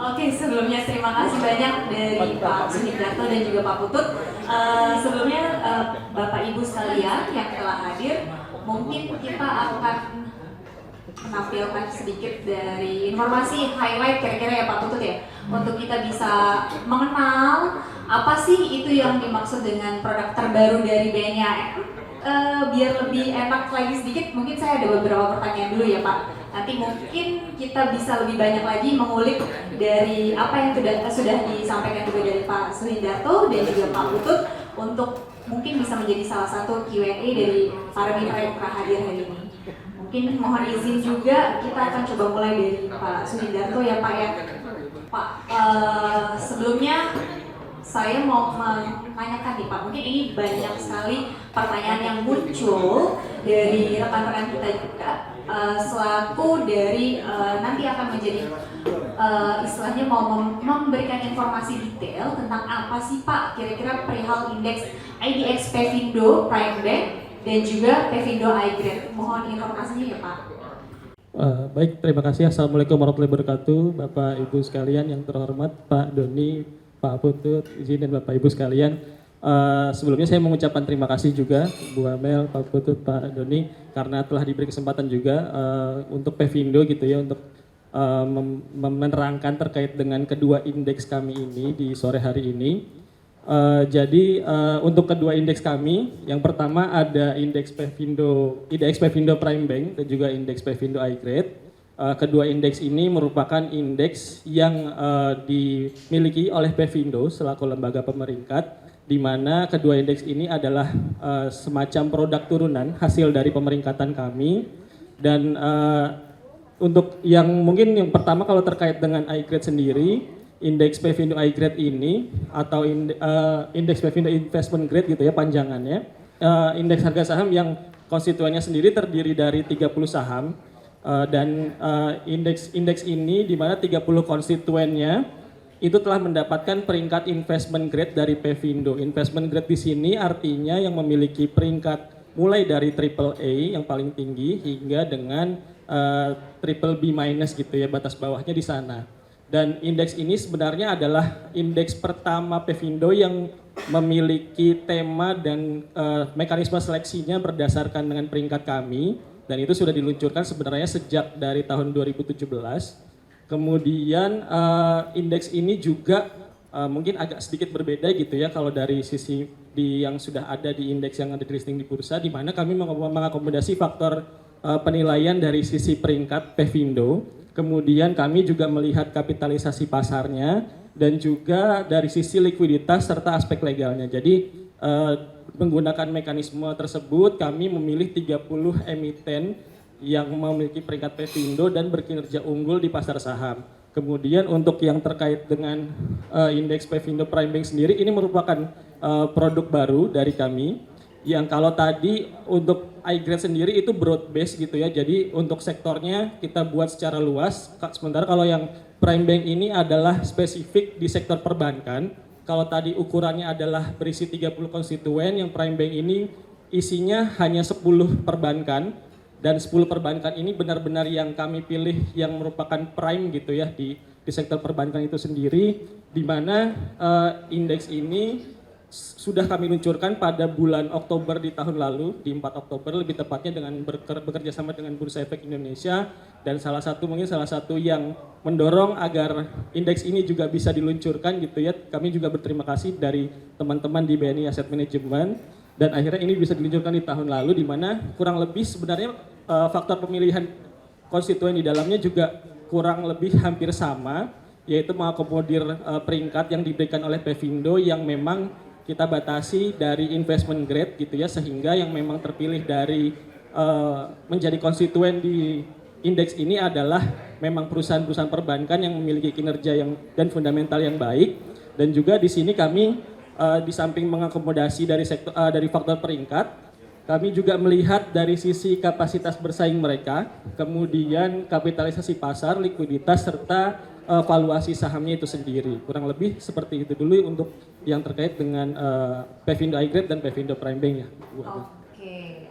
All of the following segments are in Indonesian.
Oke, sebelumnya terima kasih banyak dari Pak Suhidarto dan juga Pak Putut. Sebelumnya Bapak Ibu sekalian yang telah hadir, mungkin kita akan menampilkan sedikit dari informasi highlight kira-kira ya Pak Putut ya, untuk kita bisa mengenal apa sih itu yang dimaksud dengan produk terbaru dari BNI. Biar lebih enak lagi sedikit, mungkin saya ada beberapa pertanyaan dulu ya Pak. Nanti mungkin kita bisa lebih banyak lagi mengulik dari apa yang sudah disampaikan juga dari Pak Suhindarto dan juga Pak Putut, untuk mungkin bisa menjadi salah satu Q&A dari para mitra yang telah hadir hari ini. Mungkin mohon izin juga kita akan coba mulai dari Pak Suhindarto ya Pak ya. Pak, sebelumnya saya mau menanyakan nih Pak, mungkin ini banyak sekali pertanyaan yang muncul dari rekan-rekan kita juga, selaku dari nanti akan menjadi istilahnya mau memberikan informasi detail tentang apa sih Pak kira-kira perihal indeks IDX Pevindo Prime Bank dan juga Pevindo iGrade. Mohon informasinya ya Pak. Baik, terima kasih. Assalamualaikum warahmatullahi wabarakatuh. Bapak Ibu sekalian yang terhormat, Pak Doni, Pak Putut, izin dan Bapak Ibu sekalian. Sebelumnya saya mengucapkan terima kasih juga Bu Amel, Pak Putut, Pak Doni, karena telah diberi kesempatan juga untuk Pevindo gitu ya, untuk menerangkan terkait dengan kedua indeks kami ini di sore hari ini. Jadi untuk kedua indeks kami, yang pertama ada indeks Pevindo Prime Bank dan juga indeks Pevindo iGrade. Kedua indeks ini merupakan indeks yang dimiliki oleh Pevindo selaku lembaga pemeringkat, di mana kedua indeks ini adalah semacam produk turunan hasil dari pemeringkatan kami. Dan untuk yang mungkin yang pertama kalau terkait dengan iGrade sendiri, indeks Pevindo iGrade ini atau indeks Pevindo Investment Grade gitu ya panjangannya, indeks harga saham yang konstituennya sendiri terdiri dari 30 saham. Dan indeks ini di mana 30 konstituennya itu telah mendapatkan peringkat investment grade dari Pevindo. Investment grade di sini artinya yang memiliki peringkat mulai dari triple A yang paling tinggi hingga dengan triple B minus gitu ya, batas bawahnya di sana. Dan indeks ini sebenarnya adalah indeks pertama Pevindo yang memiliki tema dan mekanisme seleksinya berdasarkan dengan peringkat kami. Dan itu sudah diluncurkan sebenarnya sejak dari tahun 2017. Kemudian indeks ini juga mungkin agak sedikit berbeda gitu ya kalau dari sisi yang sudah ada di indeks yang ada di listing di bursa, di mana kami mengakomodasi faktor penilaian dari sisi peringkat Pevindo. Kemudian kami juga melihat kapitalisasi pasarnya dan juga dari sisi likuiditas serta aspek legalnya. Jadi menggunakan mekanisme tersebut kami memilih 30 emiten yang memiliki peringkat Pevindo dan berkinerja unggul di pasar saham. Kemudian untuk yang terkait dengan indeks Pevindo Prime Bank sendiri, ini merupakan produk baru dari kami, yang kalau tadi untuk iGrade sendiri itu broad base gitu ya, jadi untuk sektornya kita buat secara luas, sementara kalau yang Prime Bank ini adalah spesifik di sektor perbankan. Kalau tadi ukurannya adalah berisi 30 konstituen, yang Prime Bank ini isinya hanya 10 perbankan, dan 10 perbankan ini benar-benar yang kami pilih yang merupakan prime gitu ya di sektor perbankan itu sendiri, di mana indeks ini sudah kami luncurkan pada bulan Oktober di tahun lalu, di 4 Oktober lebih tepatnya, dengan bekerja sama dengan Bursa Efek Indonesia, dan salah satu yang mendorong agar indeks ini juga bisa diluncurkan gitu ya, kami juga berterima kasih dari teman-teman di BNI Asset Management, dan akhirnya ini bisa diluncurkan di tahun lalu, di mana kurang lebih sebenarnya faktor pemilihan konstituen di dalamnya juga kurang lebih hampir sama, yaitu mengakomodir peringkat yang diberikan oleh Pevindo yang memang kita batasi dari investment grade gitu ya, sehingga yang memang terpilih dari menjadi konstituen di indeks ini adalah memang perusahaan-perusahaan perbankan yang memiliki kinerja dan fundamental yang baik. Dan juga di sini kami di samping mengakomodasi dari faktor peringkat, kami juga melihat dari sisi kapasitas bersaing mereka, kemudian kapitalisasi pasar, likuiditas, serta valuasi sahamnya itu sendiri. Kurang lebih seperti itu dulu untuk yang terkait dengan Pevindo iGrade dan Pevindo Prime Bank ya. Oke, Oke,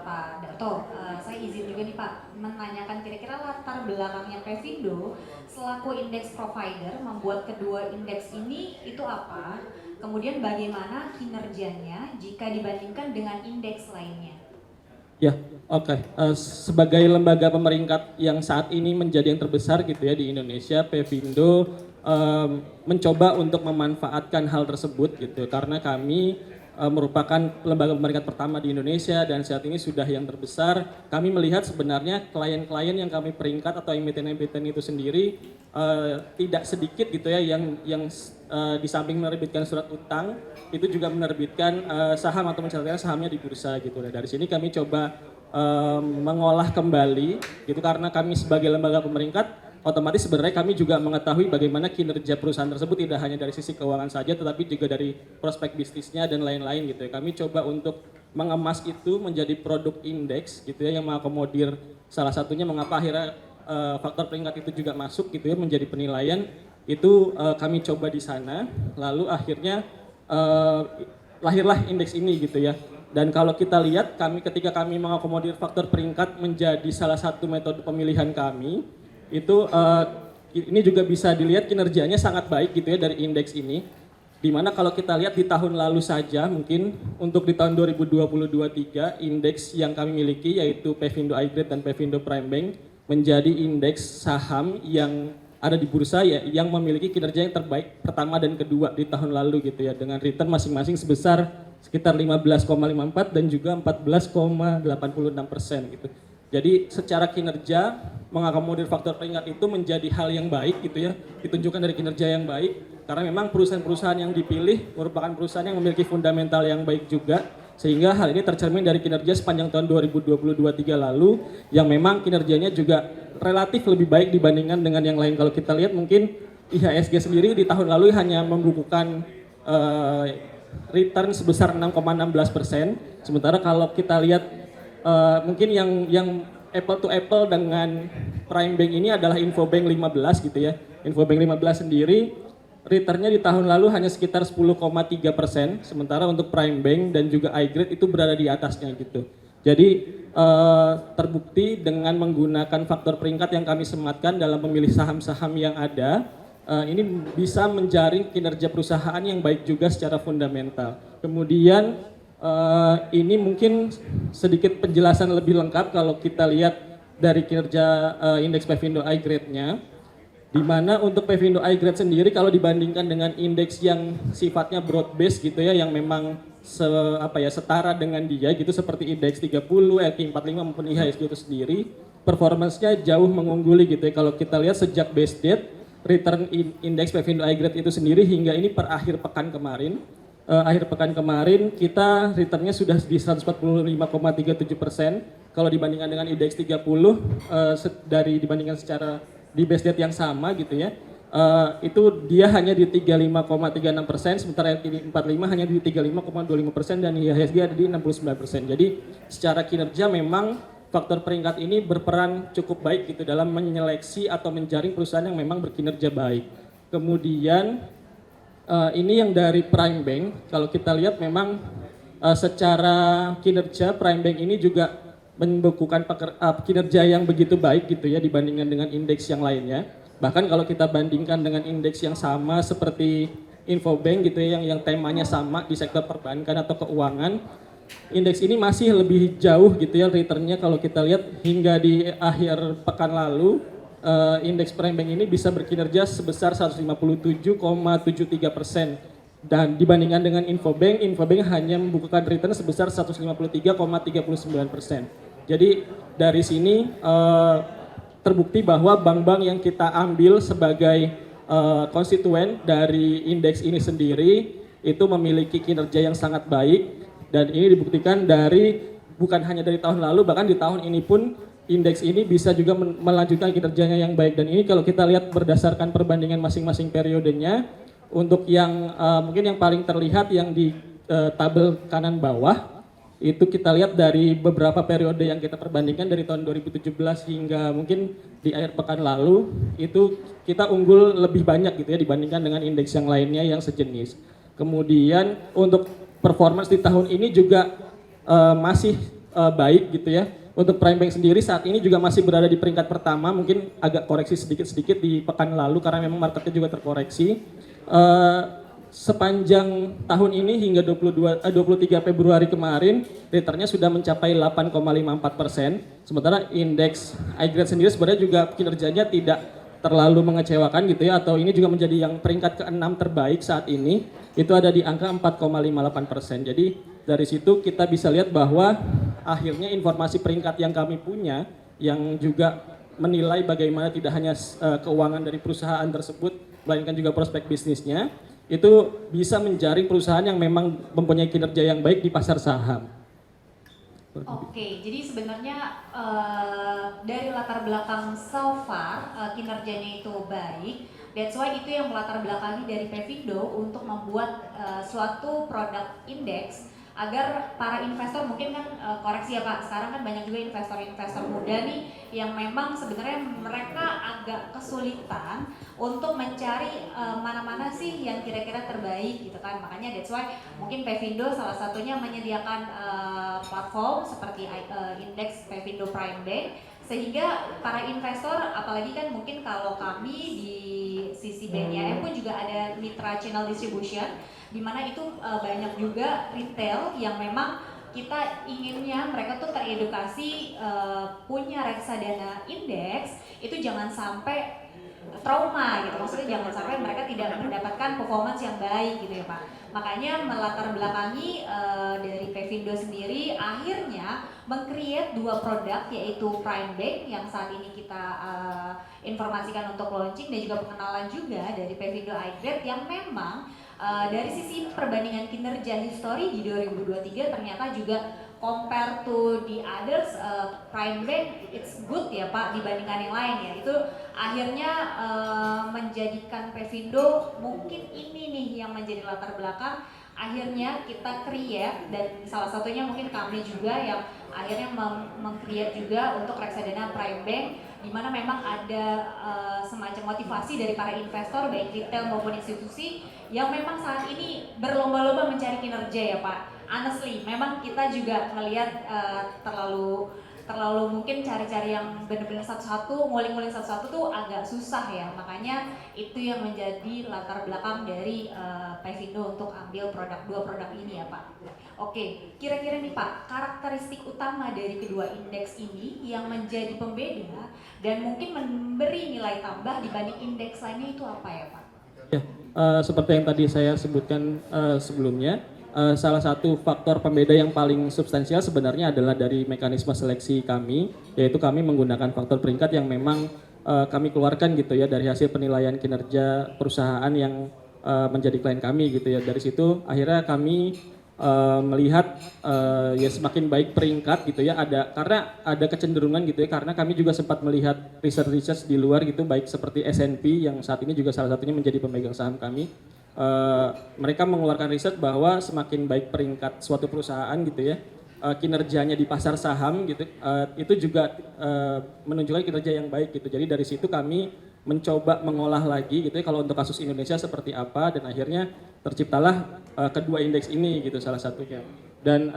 Pak Dato, saya izin juga nih Pak menanyakan kira-kira latar belakangnya Pevindo selaku indeks provider membuat kedua indeks ini itu apa? Kemudian bagaimana kinerjanya jika dibandingkan dengan indeks lainnya? Ya, oke. Sebagai lembaga pemeringkat yang saat ini menjadi yang terbesar gitu ya di Indonesia, Pevindo mencoba untuk memanfaatkan hal tersebut gitu karena kami merupakan lembaga pemeringkat pertama di Indonesia dan saat ini sudah yang terbesar. Kami melihat sebenarnya klien-klien yang kami peringkat atau emiten-emiten itu sendiri tidak sedikit gitu ya yang di samping menerbitkan surat utang itu juga menerbitkan saham atau mencatatkan sahamnya di bursa gitu. Nah, dari sini kami coba mengolah kembali gitu karena kami sebagai lembaga pemeringkat otomatis sebenarnya kami juga mengetahui bagaimana kinerja perusahaan tersebut tidak hanya dari sisi keuangan saja tetapi juga dari prospek bisnisnya dan lain-lain gitu ya. Kami coba untuk mengemas itu menjadi produk indeks gitu ya yang mengakomodir salah satunya mengapa akhirnya faktor peringkat itu juga masuk gitu ya menjadi penilaian itu kami coba di sana lalu akhirnya lahirlah indeks ini gitu ya. Dan kalau kita lihat ketika kami mengakomodir faktor peringkat menjadi salah satu metode pemilihan kami itu ini juga bisa dilihat kinerjanya sangat baik gitu ya dari indeks ini. Dimana kalau kita lihat di tahun lalu saja mungkin untuk di tahun 2022-23 indeks yang kami miliki yaitu Pevindo iGrade dan Pevindo Prime Bank menjadi indeks saham yang ada di bursa ya yang memiliki kinerja yang terbaik pertama dan kedua di tahun lalu gitu ya dengan return masing-masing sebesar sekitar 15,54 dan juga 14,86% gitu. Jadi secara kinerja mengakomodir faktor peringkat itu menjadi hal yang baik gitu ya, ditunjukkan dari kinerja yang baik karena memang perusahaan-perusahaan yang dipilih merupakan perusahaan yang memiliki fundamental yang baik juga sehingga hal ini tercermin dari kinerja sepanjang tahun 2022-23 lalu yang memang kinerjanya juga relatif lebih baik dibandingkan dengan yang lain. Kalau kita lihat mungkin IHSG sendiri di tahun lalu hanya membukukan return sebesar 6,16%, sementara kalau kita lihat mungkin yang apple to apple dengan Prime Bank ini adalah Infobank 15 gitu ya. Infobank 15 sendiri returnnya di tahun lalu hanya sekitar 10,3%, sementara untuk Prime Bank dan juga iGrade itu berada di atasnya gitu. Jadi terbukti dengan menggunakan faktor peringkat yang kami sematkan dalam memilih saham-saham yang ada, ini bisa menjaring kinerja perusahaan yang baik juga secara fundamental. Kemudian ini mungkin sedikit penjelasan lebih lengkap kalau kita lihat dari kinerja indeks Pevindo iGrade-nya, di mana untuk Pevindo iGrade sendiri kalau dibandingkan dengan indeks yang sifatnya broad base gitu ya, yang memang setara dengan dia gitu seperti indeks 30, LQ45 maupun IHSG itu sendiri, performance-nya jauh mengungguli gitu ya. Kalau kita lihat sejak base date, return indeks Pevindo iGrade itu sendiri hingga ini per akhir pekan kemarin kita returnnya sudah di 145,37%. Kalau dibandingkan dengan indeks 30 dibandingkan secara di base date yang sama gitu ya, itu dia hanya di 35,36%, sementara LQ45 hanya di 35,25% dan IHSG ada di 69%. Jadi secara kinerja memang faktor peringkat ini berperan cukup baik gitu dalam menyeleksi atau menjaring perusahaan yang memang berkinerja baik. Kemudian ini yang dari Prime Bank, kalau kita lihat memang secara kinerja Prime Bank ini juga membukukan kinerja yang begitu baik gitu ya dibandingkan dengan indeks yang lainnya. Bahkan kalau kita bandingkan dengan indeks yang sama seperti Infobank gitu ya yang temanya sama di sektor perbankan atau keuangan, indeks ini masih lebih jauh gitu ya returnnya. Kalau kita lihat hingga di akhir pekan lalu indeks Prime Bank ini bisa berkinerja sebesar 157,73% dan dibandingkan dengan Infobank hanya membukukan return sebesar 153,39%. Jadi dari sini terbukti bahwa bank-bank yang kita ambil sebagai konstituen dari indeks ini sendiri itu memiliki kinerja yang sangat baik dan ini dibuktikan bukan hanya dari tahun lalu, bahkan di tahun ini pun indeks ini bisa juga melanjutkan kinerjanya yang baik. Dan ini kalau kita lihat berdasarkan perbandingan masing-masing periodenya, untuk yang mungkin yang paling terlihat yang di tabel kanan bawah, itu kita lihat dari beberapa periode yang kita perbandingkan dari tahun 2017 hingga mungkin di akhir pekan lalu, itu kita unggul lebih banyak gitu ya dibandingkan dengan indeks yang lainnya yang sejenis. Kemudian untuk performance di tahun ini juga masih baik gitu ya. Untuk prime bank sendiri saat ini juga masih berada di peringkat pertama, mungkin agak koreksi sedikit-sedikit di pekan lalu karena memang marketnya juga terkoreksi. Sepanjang tahun ini hingga 23 Februari kemarin, returnnya sudah mencapai 8,54%. Sementara indeks iGrade sendiri sebenarnya juga kinerjanya tidak terlalu mengecewakan gitu ya, atau ini juga menjadi yang peringkat ke-6 terbaik saat ini, itu ada di angka 4,58%. Jadi dari situ kita bisa lihat bahwa akhirnya informasi peringkat yang kami punya, yang juga menilai bagaimana tidak hanya keuangan dari perusahaan tersebut, melainkan juga prospek bisnisnya, itu bisa menjaring perusahaan yang memang mempunyai kinerja yang baik di pasar saham. Oke, jadi sebenarnya dari latar belakang so far kinerjanya itu baik. That's why itu yang melatar belakangi dari Pevindo untuk membuat suatu produk indeks agar para investor mungkin kan koreksi ya Pak, sekarang kan banyak juga investor-investor muda nih yang memang sebenarnya mereka agak kesulitan untuk mencari mana-mana sih yang kira-kira terbaik gitu kan. Makanya that's why mungkin Pevindo salah satunya menyediakan platform seperti indeks Pevindo Prime Bank, sehingga para investor, apalagi kan mungkin kalau kami di sisi BNIM pun juga ada mitra channel distribution, di mana itu banyak juga retail yang memang kita inginnya mereka tuh teredukasi punya reksadana indeks itu jangan sampai trauma gitu, maksudnya jangan sampai mereka tidak mendapatkan performance yang baik gitu ya Pak. Makanya melatar belakangi dari Pevindo sendiri akhirnya meng-create dua produk, yaitu Prime Bank yang saat ini kita informasikan untuk launching, dan juga pengenalan juga dari Pevindo iGrade yang memang dari sisi perbandingan kinerja history di 2023 ternyata juga compare to the others, Prime Bank it's good ya Pak dibandingkan yang lain ya. Itu akhirnya menjadikan Pevindo mungkin ini nih yang menjadi latar belakang akhirnya kita create, dan salah satunya mungkin kami juga yang akhirnya meng-create juga untuk reksadana Prime Bank, di mana memang ada semacam motivasi dari para investor baik retail maupun institusi yang memang saat ini berlomba-lomba mencari kinerja ya Pak. Honestly, memang kita juga melihat terlalu mungkin cari-cari yang benar-benar satu-satu, nguling-nguling satu-satu tuh agak susah ya. Makanya itu yang menjadi latar belakang dari Pevindo untuk ambil dua produk ini ya Pak. Oke, kira-kira nih Pak, karakteristik utama dari kedua indeks ini yang menjadi pembeda dan mungkin memberi nilai tambah dibanding indeks lainnya itu apa ya Pak? Ya, seperti yang tadi saya sebutkan sebelumnya, salah satu faktor pembeda yang paling substansial sebenarnya adalah dari mekanisme seleksi kami, yaitu kami menggunakan faktor peringkat yang memang kami keluarkan gitu ya dari hasil penilaian kinerja perusahaan yang menjadi klien kami gitu ya. Dari situ akhirnya kami melihat ya semakin baik peringkat gitu ya, karena ada kecenderungan gitu ya, karena kami juga sempat melihat research di luar gitu, baik seperti S&P yang saat ini juga salah satunya menjadi pemegang saham kami. Mereka mengeluarkan riset bahwa semakin baik peringkat suatu perusahaan gitu ya, kinerjanya di pasar saham gitu, itu juga menunjukkan kinerja yang baik gitu. Jadi dari situ kami mencoba mengolah lagi gitu ya, kalau untuk kasus Indonesia seperti apa, dan akhirnya terciptalah kedua indeks ini gitu salah satunya. Dan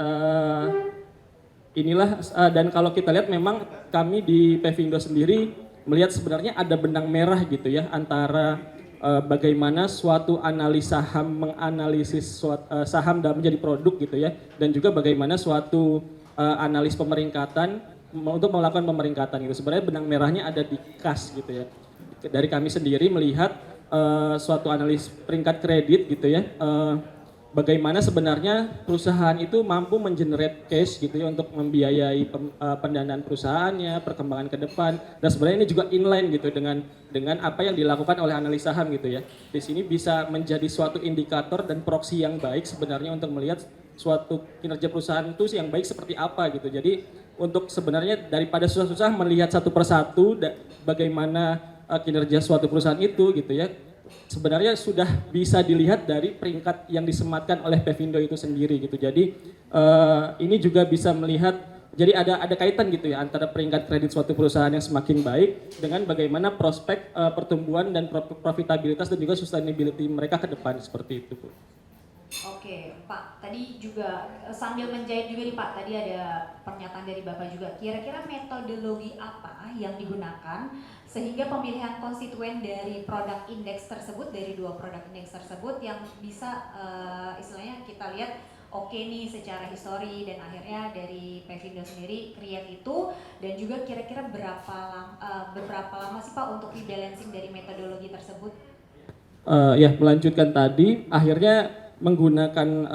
inilah dan kalau kita lihat memang kami di Pevindo sendiri melihat sebenarnya ada benang merah gitu ya antara bagaimana suatu analis saham menganalisis saham dalam menjadi produk gitu ya, dan juga bagaimana suatu analis pemeringkatan untuk melakukan pemeringkatan gitu. Sebenarnya benang merahnya ada di kas gitu ya. Dari kami sendiri melihat suatu analis peringkat kredit gitu ya, bagaimana sebenarnya perusahaan itu mampu mengenerate cash gitu ya untuk membiayai pendanaan perusahaannya, perkembangan ke depan, dan sebenarnya ini juga inline gitu dengan apa yang dilakukan oleh analis saham gitu ya. Di sini bisa menjadi suatu indikator dan proksi yang baik sebenarnya untuk melihat suatu kinerja perusahaan itu yang baik seperti apa gitu. Jadi untuk sebenarnya daripada susah-susah melihat satu persatu bagaimana kinerja suatu perusahaan itu gitu ya, sebenarnya sudah bisa dilihat dari peringkat yang disematkan oleh Pevindo itu sendiri gitu. Jadi ini juga bisa melihat, jadi ada kaitan gitu ya antara peringkat kredit suatu perusahaan yang semakin baik dengan bagaimana prospek pertumbuhan dan profitabilitas dan juga sustainability mereka ke depan seperti itu Bu. Oke, Pak, tadi juga sambil menjahit juga nih Pak, tadi ada pernyataan dari Bapak juga. Kira-kira metodologi apa yang digunakan sehingga pemilihan konstituen dari produk indeks tersebut, dari dua produk indeks tersebut yang bisa istilahnya kita lihat oke nih secara histori dan akhirnya dari Pevindo sendiri create itu, dan juga kira-kira berapa lama sih Pak untuk rebalancing dari metodologi tersebut? Ya, melanjutkan tadi, akhirnya menggunakan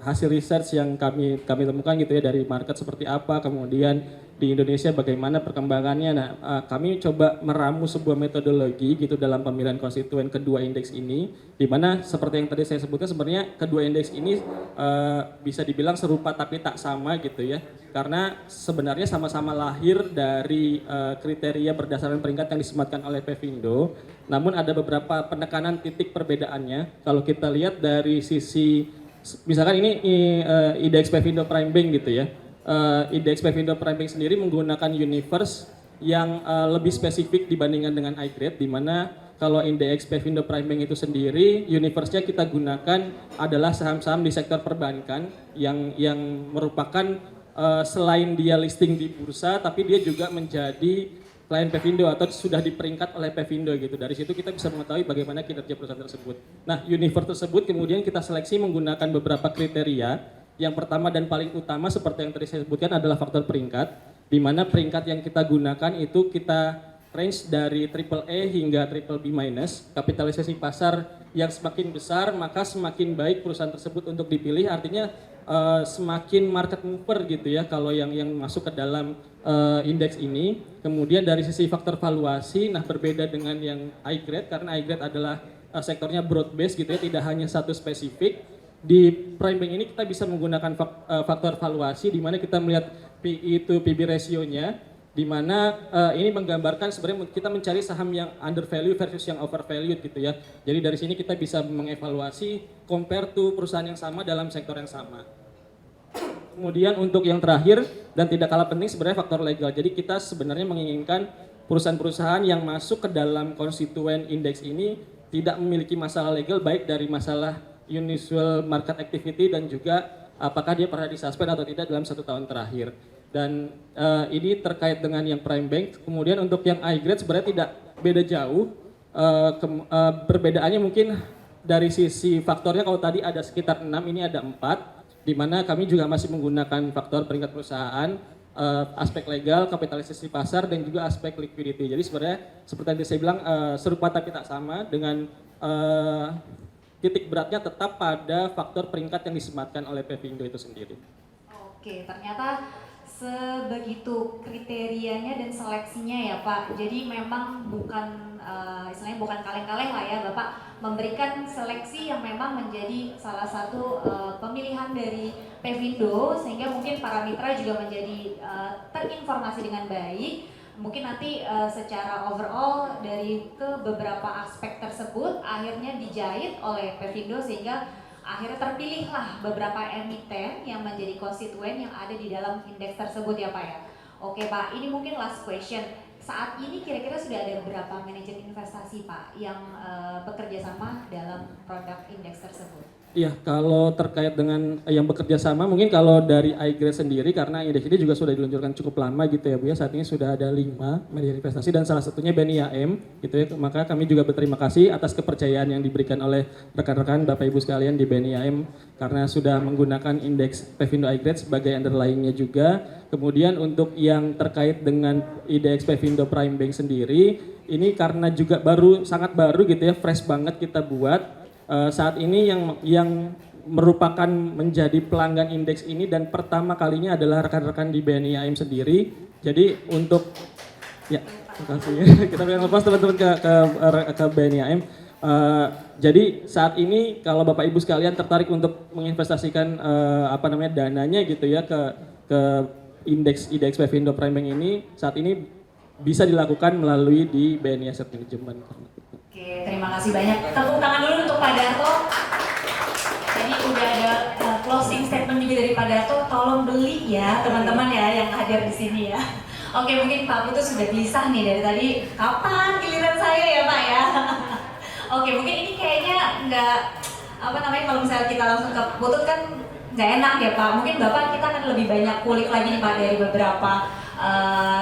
hasil research yang kami temukan gitu ya dari market seperti apa, kemudian di Indonesia bagaimana perkembangannya. Nah, kami coba meramu sebuah metodologi gitu dalam pemilihan konstituen kedua indeks ini, di mana seperti yang tadi saya sebutkan sebenarnya kedua indeks ini bisa dibilang serupa tapi tak sama gitu ya, karena sebenarnya sama-sama lahir dari kriteria berdasarkan peringkat yang disematkan oleh Pevindo, namun ada beberapa penekanan titik perbedaannya. Kalau kita lihat dari sisi, misalkan ini indeks Pevindo Prime Bank gitu ya, indeks Pevindo Prime Bank sendiri menggunakan universe yang lebih spesifik dibandingkan dengan iGrade, di mana kalau indeks Pevindo Prime Bank itu sendiri, universe-nya kita gunakan adalah saham-saham di sektor perbankan yang merupakan selain dia listing di bursa, tapi dia juga menjadi klien Pevindo atau sudah diperingkat oleh Pevindo gitu. Dari situ kita bisa mengetahui bagaimana kinerja perusahaan tersebut. Nah, universe tersebut kemudian kita seleksi menggunakan beberapa kriteria. Yang pertama dan paling utama seperti yang tadi saya sebutkan adalah faktor peringkat, di mana peringkat yang kita gunakan itu kita range dari AAA hingga BBB-, kapitalisasi pasar yang semakin besar maka semakin baik perusahaan tersebut untuk dipilih, artinya semakin market mover gitu ya kalau yang masuk ke dalam indeks ini. Kemudian dari sisi faktor valuasi, nah berbeda dengan yang iGrade, karena iGrade adalah sektornya broad base gitu ya, tidak hanya satu spesifik. Di Prime Bank ini kita bisa menggunakan faktor valuasi, di mana kita melihat PE to PB ratio-nya, di mana ini menggambarkan sebenarnya kita mencari saham yang undervalue versus yang overvalued gitu ya. Jadi dari sini kita bisa mengevaluasi compare to perusahaan yang sama dalam sektor yang sama. Kemudian untuk yang terakhir dan tidak kalah penting sebenarnya faktor legal. Jadi kita sebenarnya menginginkan perusahaan-perusahaan yang masuk ke dalam konstituen indeks ini tidak memiliki masalah legal, baik dari masalah unusual market activity dan juga apakah dia pernah disuspend atau tidak dalam 1 tahun terakhir. Dan ini terkait dengan yang Prime Bank. Kemudian untuk yang iGrade sebenarnya tidak beda jauh. Perbedaannya mungkin dari sisi faktornya, kalau tadi ada sekitar 6, ini ada 4, di mana kami juga masih menggunakan faktor peringkat perusahaan, aspek legal, kapitalisasi pasar, dan juga aspek liquidity. Jadi sebenarnya seperti yang saya bilang serupa tapi tak sama, dengan titik beratnya tetap pada faktor peringkat yang disematkan oleh Pevindo itu sendiri. Oke, ternyata sebegitu kriterianya dan seleksinya ya Pak. Jadi memang bukan istilahnya bukan kaleng-kaleng lah ya Bapak, memberikan seleksi yang memang menjadi salah satu pemilihan dari Pevindo, sehingga mungkin para mitra juga menjadi terinformasi dengan baik. Mungkin nanti secara overall dari ke beberapa aspek tersebut akhirnya dijahit oleh Pevindo, sehingga akhirnya terpilihlah beberapa emiten yang menjadi konstituen yang ada di dalam indeks tersebut ya Pak ya. Oke Pak, ini mungkin last question. Saat ini kira-kira sudah ada berapa manajer investasi Pak yang bekerja sama dalam produk indeks tersebut? Iya, kalau terkait dengan yang bekerja sama, mungkin kalau dari iGrade sendiri, karena indeks ini juga sudah diluncurkan cukup lama gitu ya Bu ya, saat ini sudah ada 5 manajer investasi dan salah satunya BNI gitu ya, maka kami juga berterima kasih atas kepercayaan yang diberikan oleh rekan-rekan Bapak Ibu sekalian di BNI karena sudah menggunakan indeks Pevindo iGrade sebagai underlying-nya juga. Kemudian untuk yang terkait dengan indeks Pevindo Prime Bank sendiri, ini karena juga sangat baru gitu ya, fresh banget kita buat. Saat ini yang merupakan menjadi pelanggan indeks ini dan pertama kalinya adalah rekan-rekan di BNI AM sendiri. Jadi untuk ya, terima kasih. Kita berikan lepas teman-teman ke BNI AM. Jadi saat ini kalau Bapak Ibu sekalian tertarik untuk menginvestasikan dananya gitu ya ke indeks Pevindo Prime Bank ini, saat ini bisa dilakukan melalui di BNI Asset Management. Oke, terima kasih banyak. Tepuk tangan dulu untuk Pak Darto. Jadi udah ada closing statement juga dari Pak Darto. Tolong beli ya teman-teman ya yang hadir di sini ya. Oke, mungkin Pak Putu sudah gelisah nih dari tadi. Kapan giliran saya ya Pak ya? Oke, mungkin ini kayaknya nggak apa namanya, kalau misalnya kita langsung ke Putut kan nggak enak ya Pak. Mungkin Bapak kita akan lebih banyak kulik lagi nih Pak dari beberapa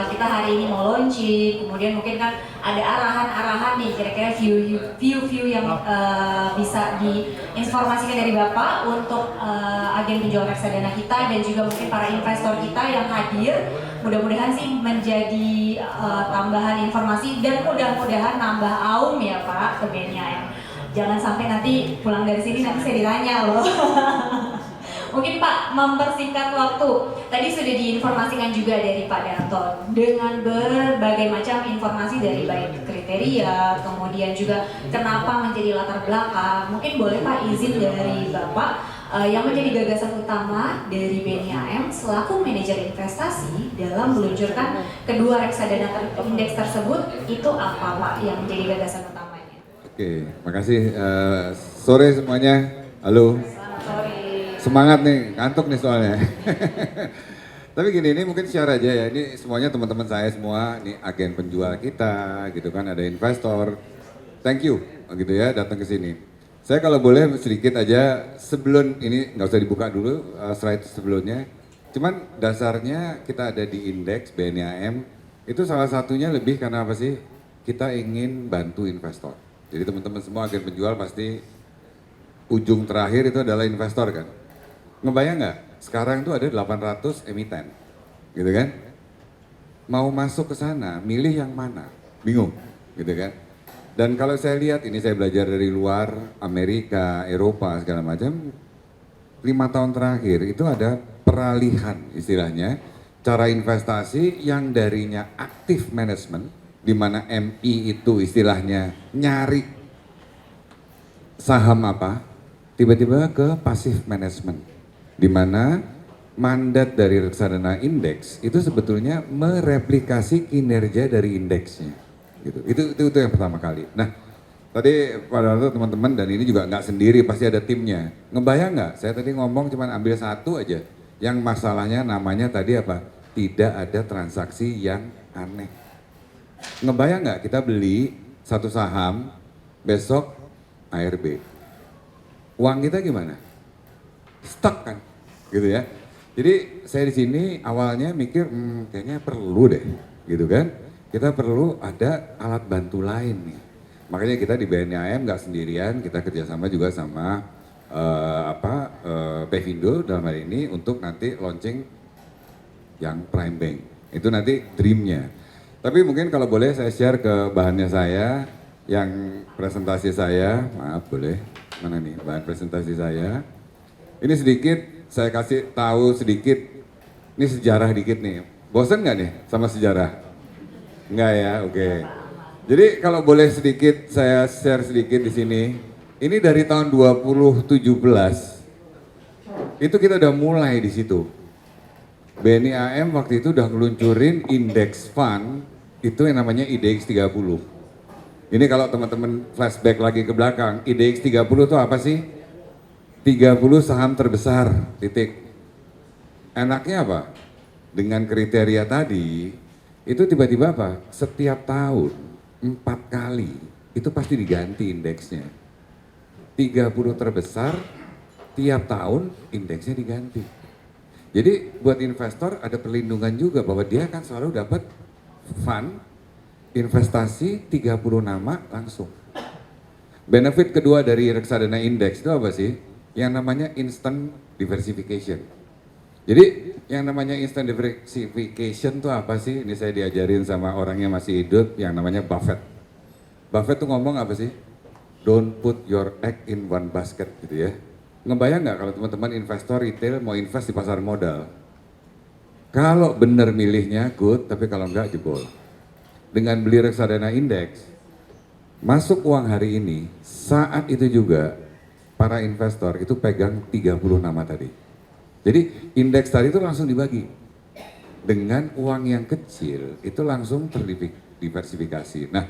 kita hari ini mau launching, kemudian mungkin kan ada arahan-arahan nih kira-kira view yang bisa diinformasikan dari Bapak untuk agen penjual reksadana kita dan juga mungkin para investor kita yang hadir. Mudah-mudahan sih menjadi tambahan informasi dan mudah-mudahan nambah aum ya Pak ke BNI. Jangan sampai nanti pulang dari sini nanti saya ditanya loh. Mungkin Pak mempersingkat waktu. Tadi sudah diinformasikan juga dari Pak Darton dengan berbagai macam informasi dari baik kriteria, kemudian juga kenapa menjadi latar belakang. Mungkin boleh Pak izin dari Bapak yang menjadi gagasan utama dari BNI selaku manajer investasi dalam meluncurkan kedua reksadana indeks tersebut itu apa Pak yang menjadi gagasan utamanya? Oke, makasih. Sore semuanya. Halo. Selamat sore. Semangat nih, ngantuk nih soalnya. Tapi gini, ini mungkin share aja ya. Ini semuanya teman-teman saya semua, ini agen penjual kita, gitu kan, ada investor. Thank you, gitu ya, datang ke sini. Saya kalau boleh sedikit aja sebelum ini nggak usah dibuka dulu slide sebelumnya. Cuman dasarnya kita ada di indeks BNIAM itu salah satunya lebih karena apa sih? Kita ingin bantu investor. Jadi teman-teman semua agen penjual pasti ujung terakhir itu adalah investor kan. Ngebayang nggak? Sekarang tuh ada 800 emiten, gitu kan? Mau masuk ke sana, milih yang mana? Bingung, gitu kan? Dan kalau saya lihat, ini saya belajar dari luar, Amerika, Eropa, segala macam, 5 tahun terakhir itu ada peralihan istilahnya, cara investasi yang darinya aktif management, di mana MI itu istilahnya nyari saham apa, tiba-tiba ke pasif management. Di mana mandat dari reksadana indeks itu sebetulnya mereplikasi kinerja dari indeksnya. Gitu. Itu yang pertama kali. Nah, tadi pada waktu teman-teman dan ini juga nggak sendiri, pasti ada timnya. Ngebayang nggak? Saya tadi ngomong cuma ambil satu aja. Yang masalahnya namanya tadi apa? Tidak ada transaksi yang aneh. Ngebayang nggak kita beli satu saham, besok ARB. Uang kita gimana? Stuck kan? Gitu ya. Jadi saya di sini awalnya mikir kayaknya perlu deh, gitu kan. Kita perlu ada alat bantu lain nih. Makanya kita di BNIAM nggak sendirian, kita kerjasama juga sama Pevindo dalam hal ini untuk nanti launching yang Prime Bank. Itu nanti dreamnya. Tapi mungkin kalau boleh saya share ke bahannya saya, yang presentasi saya, maaf boleh, mana nih bahan presentasi saya. Ini sedikit, saya kasih tahu sedikit, ini sejarah dikit nih. Bosan nggak nih sama sejarah? Enggak ya, oke. Jadi kalau boleh sedikit saya share sedikit di sini. Ini dari tahun 2017, itu kita udah mulai di situ. BNIAM waktu itu udah ngeluncurin indeks fund, itu yang namanya IDX 30. Ini kalau teman-teman flashback lagi ke belakang, IDX 30 itu apa sih? 30 saham terbesar, titik. Enaknya apa? Dengan kriteria tadi, itu tiba-tiba apa? Setiap tahun, 4 kali, itu pasti diganti indeksnya. 30 terbesar, tiap tahun indeksnya diganti. Jadi buat investor ada perlindungan juga bahwa dia akan selalu dapat fund, investasi 30 nama langsung. Benefit kedua dari reksadana indeks itu apa sih? Yang namanya instant diversification. Jadi yang namanya instant diversification itu apa sih? Ini saya diajarin sama orang yang masih hidup yang namanya Buffett. Buffett tuh ngomong apa sih? Don't put your egg in one basket gitu ya. Ngebayang nggak kalau teman-teman investor retail mau invest di pasar modal? Kalau bener milihnya good, tapi kalau enggak jebol. Dengan beli reksadana indeks, masuk uang hari ini, saat itu juga para investor itu pegang 30 nama tadi. Jadi indeks tadi itu langsung dibagi. Dengan uang yang kecil itu langsung terdiversifikasi. Nah,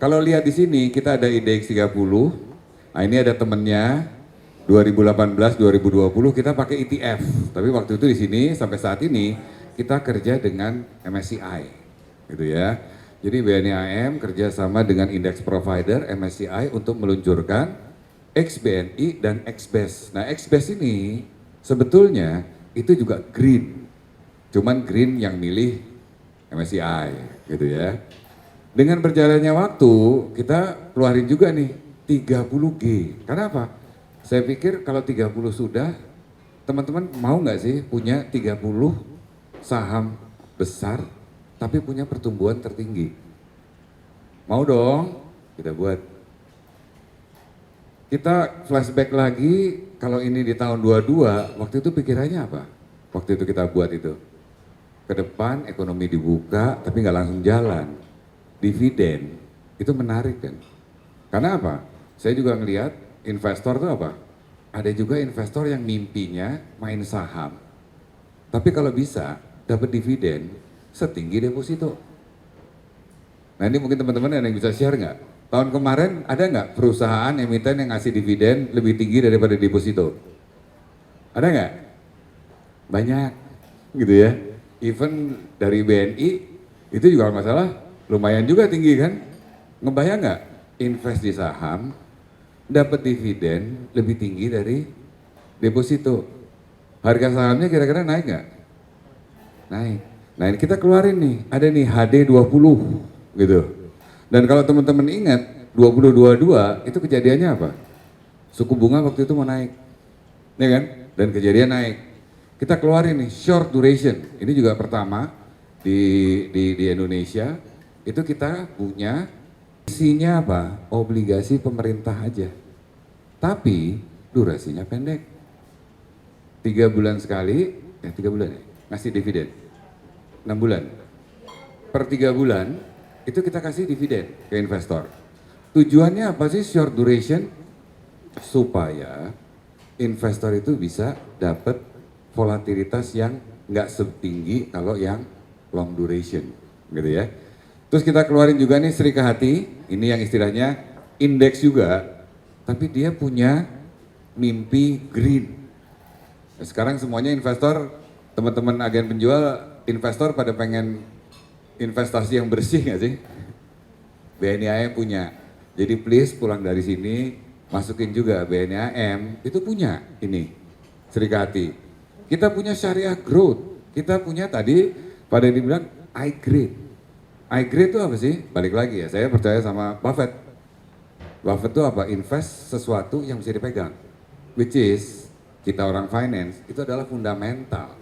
kalau lihat di sini kita ada IDX 30. Nah, ini ada temennya 2018 2020 kita pakai ETF. Tapi waktu itu di sini sampai saat ini kita kerja dengan MSCI. Gitu ya. Jadi BNIAM kerjasama dengan index provider MSCI untuk meluncurkan ex-BNI dan ex-BES. Nah, ex-BES ini sebetulnya itu juga green. Cuman green yang milih MSCI gitu ya. Dengan berjalannya waktu, kita keluarin juga nih 30G. Karena apa? Saya pikir kalau 30 sudah, teman-teman mau nggak sih punya 30 saham besar tapi punya pertumbuhan tertinggi? Mau dong, kita buat. Kita flashback lagi, kalau ini di tahun 22, waktu itu pikirannya apa? Waktu itu kita buat itu. Ke depan ekonomi dibuka tapi nggak langsung jalan. Dividen, itu menarik kan? Karena apa? Saya juga ngelihat investor itu apa? Ada juga investor yang mimpinya main saham. Tapi kalau bisa dapat dividen setinggi deposito. Nah ini mungkin teman-teman ada yang bisa share nggak? Tahun kemarin ada nggak perusahaan emiten yang ngasih dividen lebih tinggi daripada deposito? Ada nggak? Banyak, gitu ya. Even dari BNI itu juga nggak salah, lumayan juga tinggi kan? Ngebayang nggak? Invest di saham, dapat dividen lebih tinggi dari deposito. Harga sahamnya kira-kira naik nggak? Naik. Nah ini kita keluarin nih, ada nih HD20 gitu. Dan kalau teman-teman ingat 2022 itu kejadiannya apa? Suku bunga waktu itu mau naik, ya kan? Dan kejadian naik. Kita keluarin nih short duration. Ini juga pertama di Indonesia itu kita punya isinya apa? Obligasi pemerintah aja. Tapi durasinya pendek. 3 bulan sekali, 3 bulan ya, ngasih dividen. 6 bulan. Per 3 bulan itu kita kasih dividen ke investor. Tujuannya apa sih short duration? Supaya investor itu bisa dapat volatilitas yang nggak setinggi kalau yang long duration, gitu ya. Terus kita keluarin juga nih Sri Kahati, ini yang istilahnya indeks juga, tapi dia punya mimpi green. Nah, sekarang semuanya investor, teman-teman agen penjual, investor pada pengen investasi yang bersih nggak sih? BNI punya. Jadi please pulang dari sini masukin juga BNI itu punya ini Sri Kahati. Kita punya syariah growth. Kita punya tadi pada dibilang iGrade. iGrade itu apa sih? Balik lagi ya, saya percaya sama Buffett. Buffett itu apa? Invest sesuatu yang bisa dipegang. Which is kita orang finance itu adalah fundamental.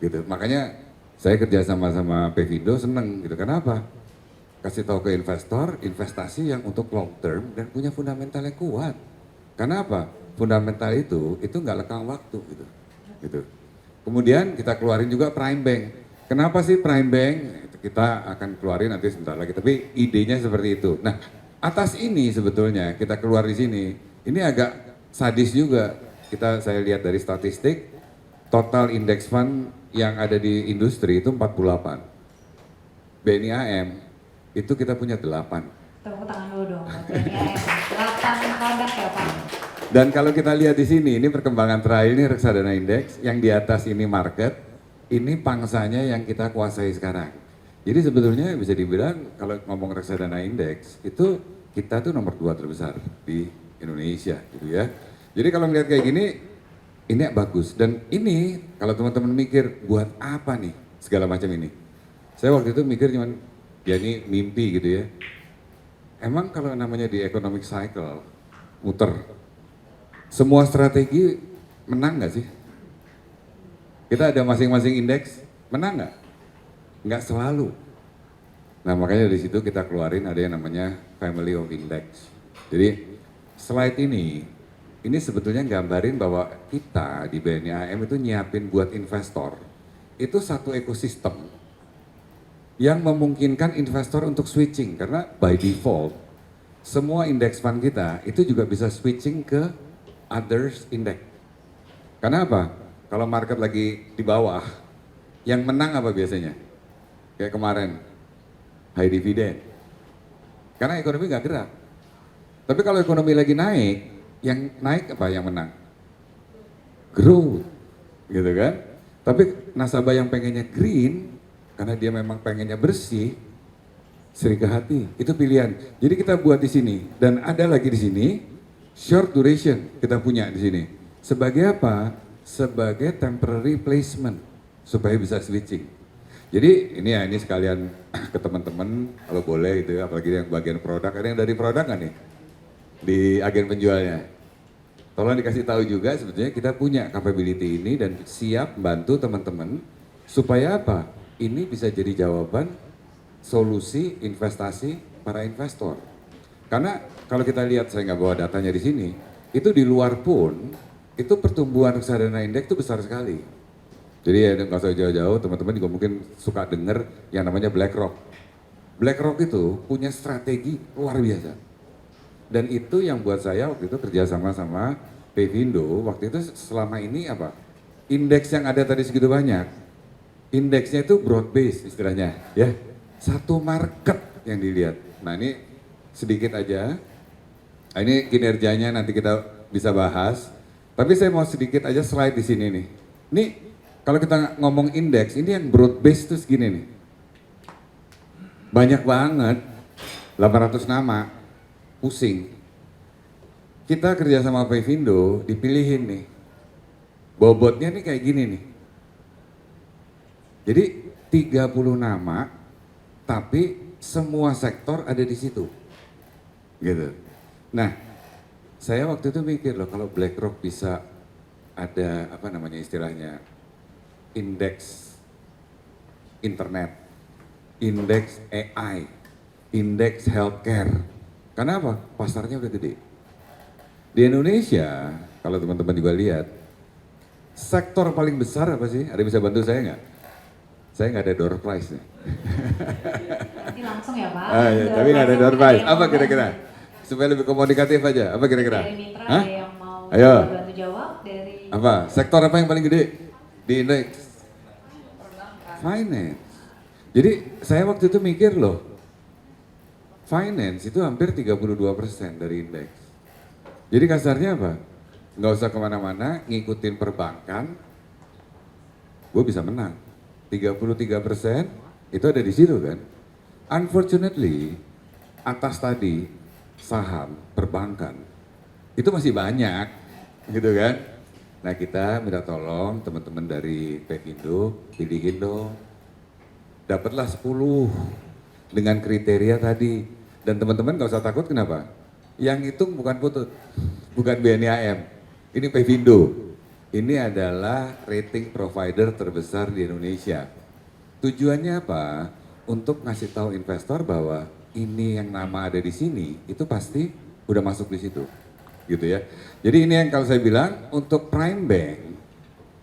Gitu. Makanya saya kerja sama Pevindo seneng gitu. Kenapa? Kasih tahu ke investor, investasi yang untuk long term dan punya fundamental yang kuat. Karena apa? Fundamental itu nggak lekang waktu gitu. Gitu. Kemudian kita keluarin juga Prime Bank. Kenapa sih Prime Bank? Kita akan keluarin nanti sebentar lagi. Tapi idenya seperti itu. Nah, atas ini sebetulnya kita keluar di sini. Ini agak sadis juga. Saya lihat dari statistik, total index fund yang ada di industri itu 48. BNI AM itu kita punya 8. Tepuk tangan dulu dong. 8 produk ya Pak. Dan kalau kita lihat di sini, ini perkembangan terakhir ini reksadana indeks, yang di atas ini market, ini pangsanya yang kita kuasai sekarang. Jadi sebetulnya bisa dibilang kalau ngomong reksadana indeks, itu kita tuh nomor 2 terbesar di Indonesia gitu ya. Jadi kalau melihat kayak gini, ini bagus. Dan ini kalau teman-teman mikir buat apa nih segala macam ini. Saya waktu itu mikir cuman, ya ini mimpi gitu ya. Emang kalau namanya di economic cycle, muter, semua strategi menang nggak sih? Kita ada masing-masing indeks, menang nggak? Nggak selalu. Nah makanya dari situ kita keluarin ada yang namanya family of index. Jadi slide ini sebetulnya gambarin bahwa kita di BNI AM itu nyiapin buat investor, itu satu ekosistem yang memungkinkan investor untuk switching. Karena by default, semua index fund kita itu juga bisa switching ke others index. Karena apa? Kalau market lagi di bawah, yang menang apa biasanya? Kayak kemarin, high dividend. Karena ekonomi nggak gerak. Tapi kalau ekonomi lagi naik, yang naik apa yang menang? Growth, gitu kan? Tapi nasabah yang pengennya green, karena dia memang pengennya bersih, Sri Kahati, itu pilihan. Jadi kita buat di sini, dan ada lagi di sini, Short duration kita punya di sini. Sebagai apa? Sebagai temporary placement supaya bisa switching. Jadi ini ya, ini sekalian ke teman-teman kalau boleh gitu ya, apalagi yang bagian produk. Ada yang dari produk nggak nih? Di agen penjualnya. Tolong dikasih tahu juga sebetulnya kita punya capability ini dan siap bantu teman-teman supaya apa? Ini bisa jadi jawaban solusi investasi para investor. Karena kalau kita lihat, saya nggak bawa datanya di sini, itu di luar pun itu pertumbuhan reksadana indeks itu besar sekali. Jadi ya nggak usah jauh-jauh, teman-teman juga mungkin suka dengar yang namanya BlackRock. BlackRock itu punya strategi luar biasa. Dan itu yang buat saya waktu itu kerja sama Pevindo, waktu itu selama ini apa? Indeks yang ada tadi segitu banyak, indeksnya itu broad base istilahnya, ya. Satu market yang dilihat. Nah ini sedikit aja, nah, ini kinerjanya nanti kita bisa bahas. Tapi saya mau sedikit aja slide di sini nih. Nih kalau kita ngomong indeks, ini yang broad base tuh segini nih. Banyak banget, 800 nama, pusing. Kita kerja sama Pevindo, dipilihin nih. Bobotnya nih kayak gini nih. Jadi 30 nama, tapi semua sektor ada di situ. Gitu. Nah, saya waktu itu mikir loh kalau BlackRock bisa ada apa namanya istilahnya indeks internet, indeks AI, indeks healthcare. Karena apa? Pasarnya udah gede. Di Indonesia, kalau teman-teman juga lihat, sektor paling besar apa sih? Ada yang bisa bantu saya nggak? Saya nggak ada door prize nih. Nanti langsung ya Pak. Ya, tapi nggak ada door prize. Apa kira-kira? Supaya lebih komunikatif aja. Apa kira-kira? Dari mitra Hah? ada yang mau Ayo. bantu jawab dari Apa? Sektor apa yang paling gede di indeks? Finance. Jadi saya waktu itu mikir loh, finance itu hampir 32% dari indeks. Jadi kasarnya apa? Nggak usah kemana-mana, ngikutin perbankan, gue bisa menang. 33% itu ada di situ kan. Unfortunately, atas tadi saham, perbankan, itu masih banyak gitu kan. Nah kita minta tolong teman-teman dari Pevindo, pilihin dong. Dapatlah 10 dengan kriteria tadi. Dan teman-teman gak usah takut kenapa? Yang hitung bukan Putut, bukan BNI-AM. Ini Pevindo. Ini adalah rating provider terbesar di Indonesia. Tujuannya apa? Untuk ngasih tahu investor bahwa ini yang nama ada di sini, itu pasti udah masuk di situ. Gitu ya. Jadi ini yang kalau saya bilang untuk prime bank,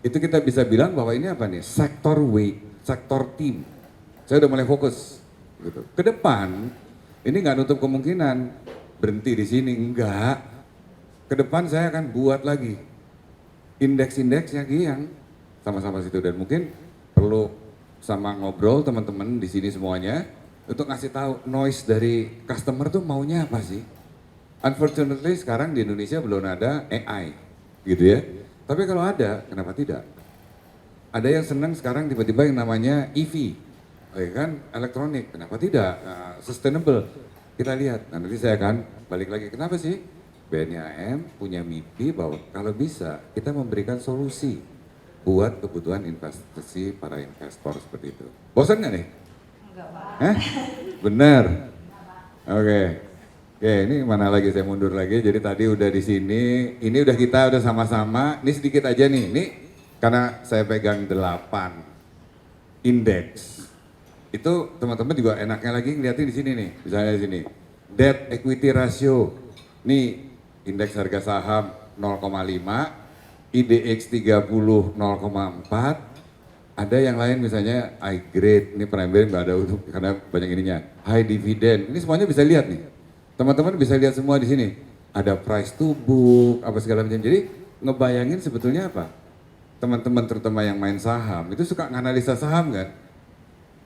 itu kita bisa bilang bahwa ini apa nih? Sektor weight, sektor team. Saya udah mulai fokus. Gitu. Ke depan, ini nggak nutup kemungkinan berhenti di sini, enggak. Ke depan saya akan buat lagi indeks-indeks yang sama-sama situ dan mungkin perlu sama ngobrol teman-teman di sini semuanya untuk ngasih tahu noise dari customer tuh maunya apa sih. Unfortunately sekarang di Indonesia belum ada AI gitu ya. Tapi kalau ada, kenapa tidak? Ada yang senang sekarang tiba-tiba yang namanya EV, ya kan, elektronik. Kenapa tidak? Sustainable. Kita lihat. Nah, nanti saya akan balik lagi. Kenapa sih? BNI-AM punya mimpi bahwa kalau bisa kita memberikan solusi buat kebutuhan investasi para investor seperti itu. Bosan nggak nih? enggak Pak. Hah? Benar. Oke. Oke, ini mana lagi saya mundur lagi. Jadi tadi udah di sini, ini udah kita udah sama-sama. Ini sedikit aja nih. Ini karena saya pegang 8 indeks. Itu teman-teman juga enaknya lagi ngeliatin di sini nih. Misalnya di sini. Debt equity ratio. Nih indeks harga saham 0,5, IDX 30 0,4. Ada yang lain misalnya high grade, ini prime bank nggak ada untuk karena banyak ininya. High dividend, ini semuanya bisa lihat nih. Teman-teman bisa lihat semua di sini. Ada price to book, apa segala macam. Jadi ngebayangin sebetulnya apa? Teman-teman terutama yang main saham, itu suka nganalisa saham kan?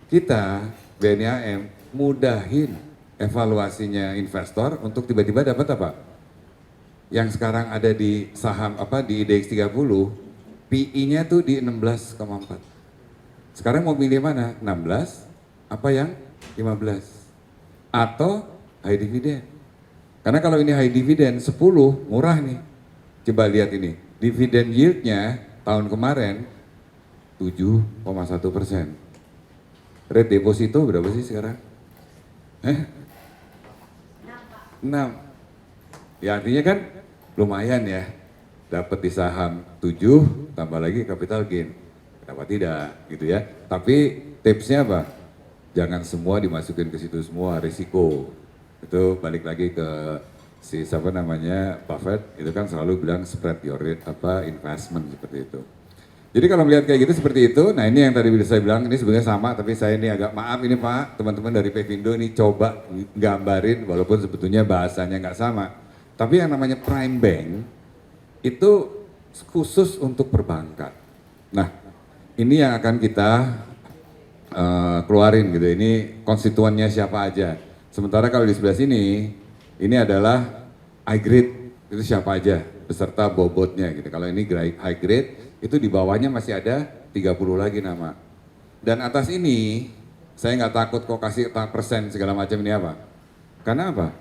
Kita, BNI-AM, mudahin evaluasinya investor untuk tiba-tiba dapat apa? Yang sekarang ada di saham apa di IDX 30, PI-nya tuh di 16,4. Sekarang mau pilih mana? 16 apa yang 15? Atau high dividend. Karena kalau ini high dividend 10 murah nih. Coba lihat ini, dividend yieldnya tahun kemarin 7,1%. Rate deposito berapa sih sekarang? 6. Ya artinya kan lumayan ya. Dapat di saham 7, tambah lagi capital gain. Kenapa tidak gitu ya. Tapi tipsnya apa? Jangan semua dimasukin ke situ semua, risiko. Itu balik lagi ke si siapa namanya Buffett, itu kan selalu bilang spread your rate investment seperti itu. Jadi kalau melihat kayak gitu seperti itu, nah ini yang tadi saya bilang ini sebenarnya sama, tapi saya ini agak maaf ini Pak, teman-teman dari Pevindo ini coba gambarin walaupun sebetulnya bahasanya nggak sama. Tapi yang namanya prime bank itu khusus untuk perbankan. Nah ini yang akan kita keluarin gitu, ini konstituennya siapa aja. Sementara kalau di sebelah sini, ini adalah high grade, itu siapa aja, beserta bobotnya gitu. Kalau ini high grade, itu di bawahnya masih ada 30 lagi nama. Dan atas ini, saya nggak takut kok kasih persen segala macam ini apa. Karena apa?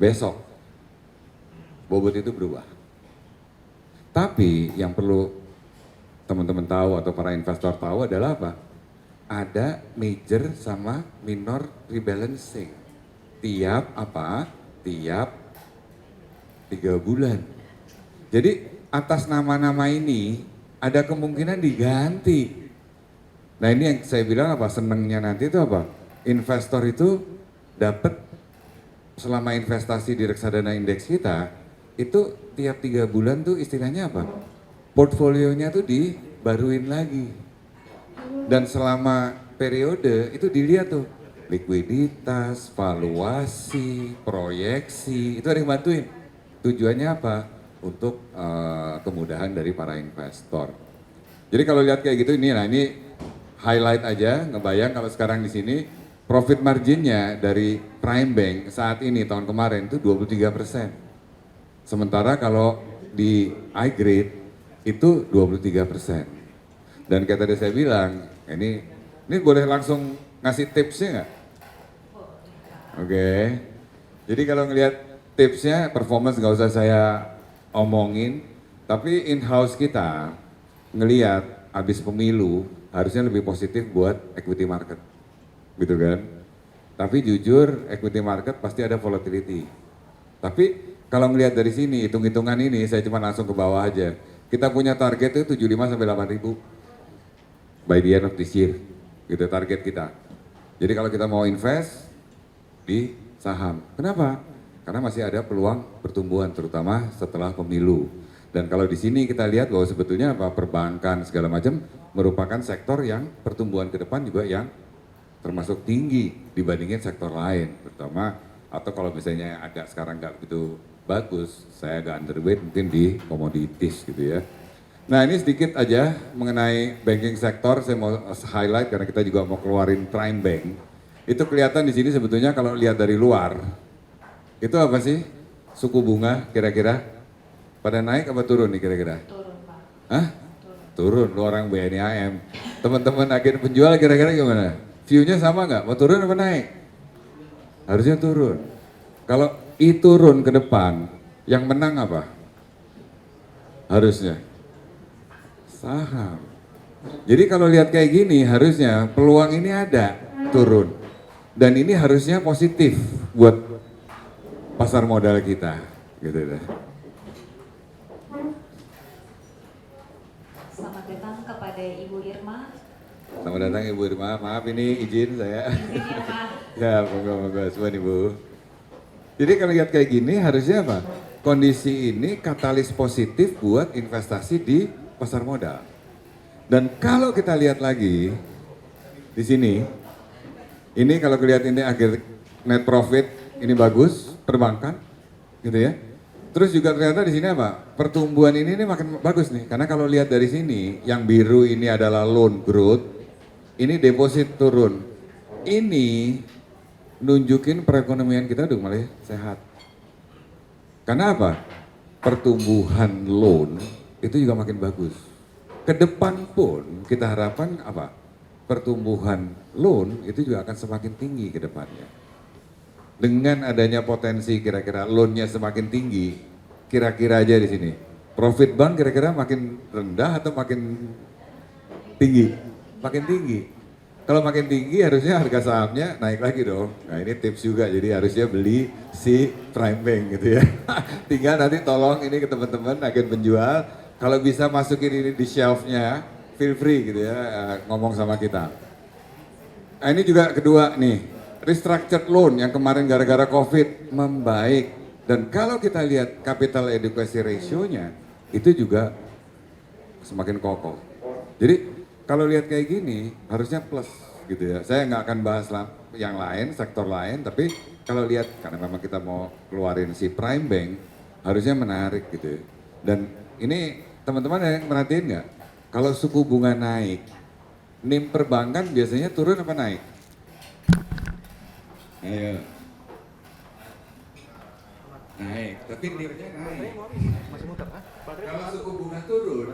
Besok, bobot itu berubah. Tapi yang perlu teman-teman tahu atau para investor tahu adalah apa? Ada major sama minor rebalancing. Tiap 3 bulan. Jadi atas nama-nama ini ada kemungkinan diganti. Nah ini yang saya bilang apa, senengnya nanti itu apa? Investor itu dapat selama investasi di reksadana indeks kita, itu tiap 3 bulan tuh istilahnya apa? Portfolionya tuh dibaruin lagi. Dan selama periode itu dilihat tuh, likuiditas, valuasi, proyeksi, itu ada yang bantuin. Tujuannya apa? Untuk kemudahan dari para investor. Jadi kalau lihat kayak gitu ini, nah ini highlight aja, ngebayang kalau sekarang di sini profit marginnya dari prime bank saat ini tahun kemarin itu 23%. Sementara kalau di high grade itu 23%. Dan kayak tadi saya bilang, ini boleh langsung ngasih tipsnya nggak? Oke. Jadi kalau ngelihat tipsnya, performance nggak usah saya omongin, tapi in-house kita ngelihat habis pemilu harusnya lebih positif buat equity market, gitu kan? Tapi jujur equity market pasti ada volatility. Tapi kalau ngelihat dari sini, hitung-hitungan ini saya cuma langsung ke bawah aja. Kita punya target itu 75 sampai 8 ribu by the end of this year, gitu target kita. Jadi kalau kita mau invest di saham, kenapa? Karena masih ada peluang pertumbuhan terutama setelah pemilu. Dan kalau di sini kita lihat bahwa sebetulnya apa, perbankan segala macam merupakan sektor yang pertumbuhan ke depan juga yang termasuk tinggi dibandingin sektor lain, terutama atau kalau misalnya agak sekarang nggak begitu bagus, saya agak underweight mungkin di commodities gitu ya. Nah ini sedikit aja mengenai banking sektor, saya mau highlight karena kita juga mau keluarin prime bank. Itu kelihatan di sini sebetulnya kalau lihat dari luar, itu apa sih suku bunga kira-kira? Pada naik apa turun nih kira-kira? Turun Pak. Hah? Turun, lu orang BNIAM. Teman-teman agen penjual kira-kira gimana? View-nya sama nggak? Mau turun apa naik? Harusnya turun. Kalau turun ke depan, yang menang apa? Harusnya saham. Jadi kalau lihat kayak gini, harusnya peluang ini ada turun. Dan ini harusnya positif buat pasar modal kita. Gitu deh. Selamat datang kepada Ibu Irma. Selamat datang Ibu Irma, maaf ini izin saya. Izin ya Pak. Ya, monggo semua Ibu. Jadi kalau lihat kayak gini harusnya apa? Kondisi ini katalis positif buat investasi di pasar modal. Dan kalau kita lihat lagi di sini, ini kalau lihat ini akhir net profit ini bagus, perbankan, gitu ya. Terus juga ternyata di sini apa? Pertumbuhan ini makin bagus nih, karena kalau lihat dari sini, yang biru ini adalah loan growth, ini deposit turun. Ini nunjukin perekonomian kita udah mulai sehat. Karena apa? Pertumbuhan loan itu juga makin bagus. Ke depan pun kita harapkan apa? Pertumbuhan loan itu juga akan semakin tinggi ke depannya. dengan adanya potensi kira-kira loan-nya semakin tinggi, kira-kira aja di sini, profit bank kira-kira makin rendah atau makin tinggi? Makin tinggi. Kalau makin tinggi harusnya harga sahamnya naik lagi dong. Nah ini tips juga, jadi harusnya beli si Prime Bank gitu ya. Tinggal nanti tolong ini ke teman-teman agen penjual, kalau bisa masukin ini di shelf-nya, feel free gitu ya, ngomong sama kita. Nah ini juga kedua nih, restructured loan yang kemarin gara-gara COVID membaik. Dan kalau kita lihat capital adequacy ratio-nya, itu juga semakin kokoh. Jadi kalau lihat kayak gini harusnya plus gitu ya. Saya nggak akan bahas yang lain, sektor lain, tapi kalau lihat karena memang kita mau keluarin si Prime Bank, harusnya menarik gitu ya. Dan ini teman-teman yang merhatiin nggak? Kalau suku bunga naik, NIM perbankan biasanya turun apa naik? Ayo. Naik, tapi NIM-nya naik. Kalau suku bunga turun,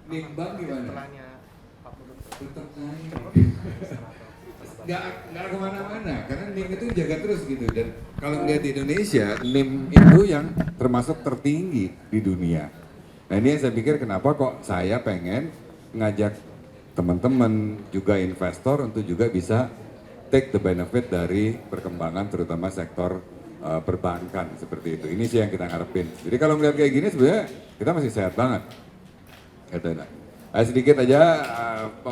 NIM bank gimana? Tetap naik. Nggak kemana-mana, karena NIM itu jaga terus gitu. Dan kalau melihat di Indonesia, NIM itu yang termasuk tertinggi di dunia. Nah ini yang saya pikir kenapa kok saya pengen ngajak teman-teman juga investor untuk juga bisa take the benefit dari perkembangan terutama sektor perbankan seperti itu. Ini sih yang kita ngarepin. Jadi kalau melihat kayak gini sebenarnya kita masih sehat banget. Sedikit aja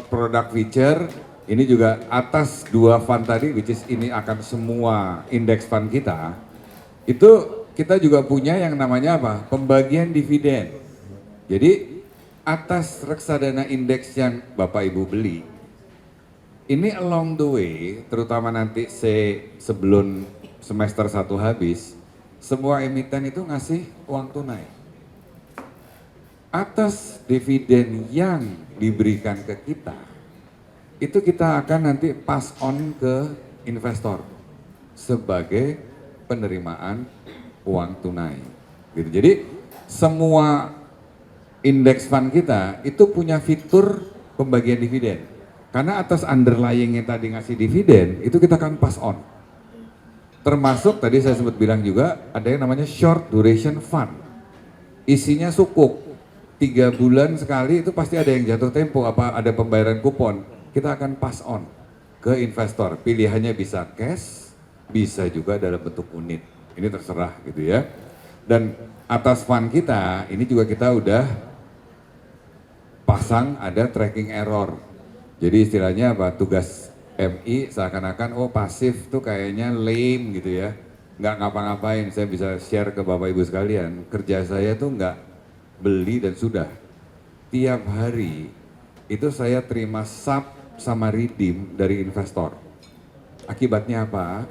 produk feature, ini juga atas dua fund tadi, which is ini akan semua indeks fund kita, itu kita juga punya yang namanya apa? Pembagian dividen. Jadi atas reksadana indeks yang Bapak Ibu beli, ini along the way, terutama nanti sebelum semester 1 habis, semua emiten itu ngasih uang tunai. Atas dividen yang diberikan ke kita, itu kita akan nanti pass on ke investor sebagai penerimaan uang tunai. Gitu. Jadi semua indeks fund kita itu punya fitur pembagian dividen. Karena atas underlying-nya tadi ngasih dividen, itu kita akan pass on. Termasuk tadi saya sempat bilang juga ada yang namanya short duration fund. Isinya sukuk. 3 bulan sekali itu pasti ada yang jatuh tempo, apa ada pembayaran kupon, kita akan pass on ke investor. Pilihannya bisa cash, bisa juga dalam bentuk unit. Ini terserah gitu ya. Dan atas fund kita, ini juga kita udah pasang ada tracking error. Jadi istilahnya apa? Tugas MI seakan-akan oh pasif tuh kayaknya lame gitu ya. Nggak ngapa-ngapain, saya bisa share ke Bapak Ibu sekalian. Kerja saya tuh nggak beli dan sudah. Tiap hari itu saya terima sub sama redeem dari investor. Akibatnya apa?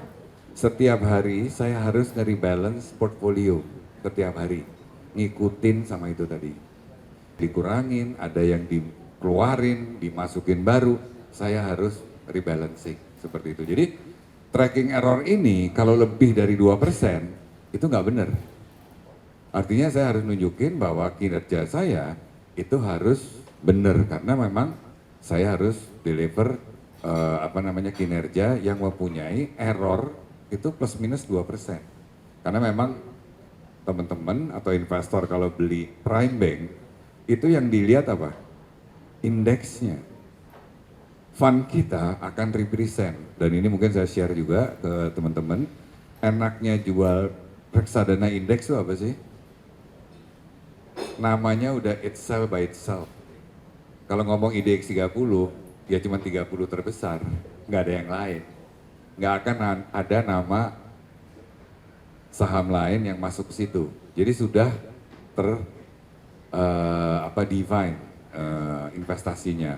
Setiap hari saya harus nge-rebalance portfolio setiap hari. Ngikutin sama itu tadi. Dikurangin, ada yang dikeluarin, dimasukin baru, saya harus rebalancing seperti itu. Jadi tracking error ini kalau lebih dari 2% itu nggak benar. Artinya saya harus nunjukin bahwa kinerja saya itu harus benar karena memang saya harus deliver kinerja yang mempunyai error itu plus minus 2%. Karena memang teman-teman atau investor kalau beli Prime Bank itu yang dilihat apa? Indeksnya. Fund kita akan represent dan ini mungkin saya share juga ke teman-teman. Enaknya jual reksadana indeks itu apa sih? Namanya udah itself by itself. Kalau ngomong IDX 30, ya cuma 30 terbesar, nggak ada yang lain. Nggak akan ada nama saham lain yang masuk ke situ. Jadi sudah define investasinya.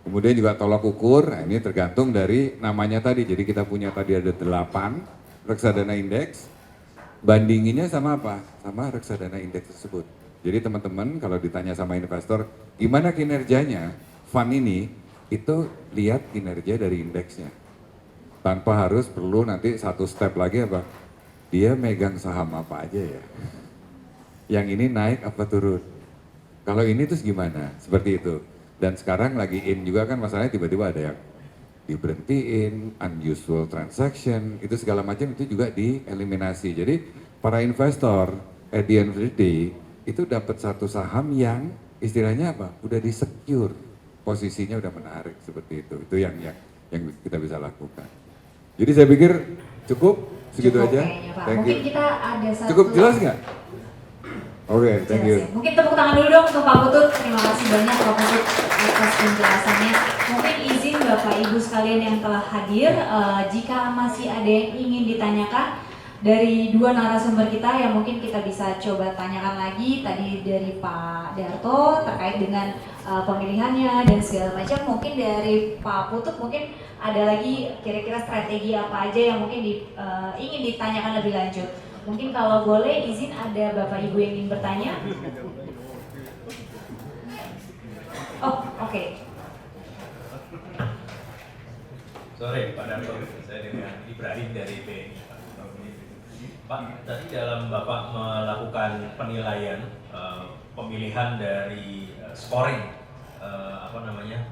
Kemudian juga tolak ukur, nah ini tergantung dari namanya tadi. Jadi kita punya tadi ada 8 reksadana indeks, bandinginnya sama apa? Sama reksadana indeks tersebut. Jadi teman-teman kalau ditanya sama investor, gimana kinerjanya fund ini, itu lihat kinerja dari indeksnya. Tanpa harus perlu nanti satu step lagi apa, dia megang saham apa aja ya. Yang ini naik apa turun. Kalau ini terus gimana? Seperti itu. Dan sekarang lagi in juga kan masalahnya tiba-tiba ada yang diberhentiin, unusual transaction, itu segala macam itu juga dieliminasi. Jadi para investor at the end of the day itu dapat satu saham yang istilahnya apa? Udah di-secure, posisinya udah menarik seperti itu. Itu yang kita bisa lakukan. Jadi saya pikir cukup segitu Cukup aja. kayaknya, Pak. Thank Mungkin you. kita ada satu. Cukup jelas nggak? Oke, thank you. Jelas ya. Mungkin tepuk tangan dulu dong untuk Pak Putut. Terima kasih banyak Pak Putut atas penjelasannya. Mungkin izin Bapak Ibu sekalian yang telah hadir, jika masih ada yang ingin ditanyakan dari dua narasumber kita yang mungkin kita bisa coba tanyakan lagi tadi dari Pak Darto terkait dengan pemilihannya dan segala macam. Mungkin dari Pak Putut mungkin ada lagi kira-kira strategi apa aja yang mungkin ingin ditanyakan lebih lanjut. Mungkin kalau boleh izin ada Bapak Ibu yang ingin bertanya. Oh, oke. Sore Pak Darto, saya dengan Ibrahim dari BNI. Pak, tadi dalam Bapak melakukan penilaian pemilihan dari scoring